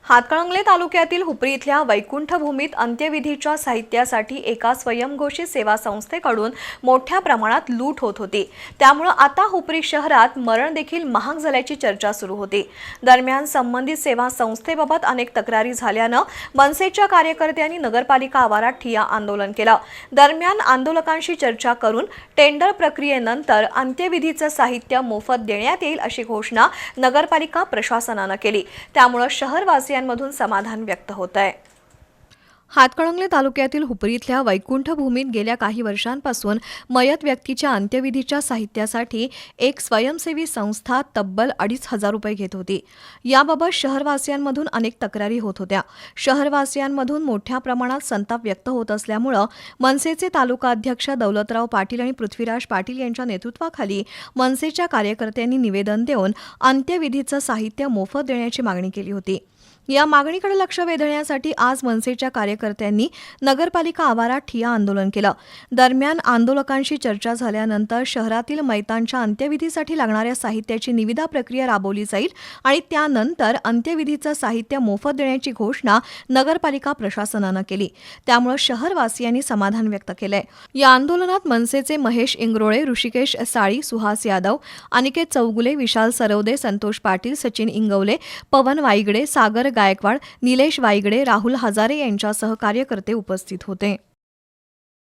हातकणंगले तालुक्यातील हुपरी इथल्या वैकुंठ भूमीत अंत्यविधीच्या साहित्यासाठी एका स्वयंघोषित सेवा संस्थेकडून मोठ्या प्रमाणात लूट होत होती। त्यामुळे आता हुपरी शहरात मरण देखील महाग झाल्याची चर्चा सुरू होती। दरम्यान संबंधित सेवा संस्थेबाबत अनेक तक्रारी झाल्यानं मनसेच्या कार्यकर्त्यांनी नगरपालिका आवारात ठिय्या आंदोलन केलं। दरम्यान आंदोलकांशी चर्चा करून टेंडर प्रक्रियेनंतर अंत्यविधीचं साहित्य मोफत देण्यात येईल अशी घोषणा नगरपालिका प्रशासनाने केली। त्यामुळे शहरवासियांमधून समाधान व्यक्त होत आहे। हातकणंगले तालुक्यातील हुपरी इथल्या वैकुंठ भूमीत गेल्या काही वर्षांपासून मयत व्यक्तीच्या अंत्यविधीच्या साहित्यासाठी एक स्वयंसेवी संस्था तब्बल 2,500 रुपये घेत होती। याबाबत शहरवासियांमधून अनेक तक्रारी होत होत्या। शहरवासियांमधून मोठ्या प्रमाणात संताप व्यक्त होत असल्यामुळे मनसेचे तालुका अध्यक्ष दौलतराव पाटील आणि पृथ्वीराज पाटील यांच्या नेतृत्वाखाली मनसेच्या कार्यकर्त्यांनी निवेदन देऊन अंत्यविधीचं साहित्य मोफत देण्याची मागणी केली होती। या मागणीकडे लक्ष वेधण्यासाठी आज मनसेच्या कार्यकर्त्यांनी नगरपालिका आवारात ठिय्या आंदोलन केलं। दरम्यान आंदोलकांशी चर्चा झाल्यानंतर शहरातील मयतांच्या अंत्यविधीसाठी लागणाऱ्या साहित्याची निविदा प्रक्रिया राबवली जाईल आणि त्यानंतर अंत्यविधीचं साहित्य मोफत देण्याची घोषणा नगरपालिका प्रशासनाने केली। त्यामुळे शहरवासियांनी समाधान व्यक्त केलंय। या आंदोलनात मनसेचे महेश इंगरोळे, ऋषिकेश साळी, सुहास यादव, अनिकेत चौगुले, विशाल सरवदे, संतोष पाटील, सचिन इंगवले, पवन वाईगडे, सागर गायकवाड, निलेश वाईगडे, राहुल हजारे यांच्यासह कार्यकर्ते उपस्थित होते।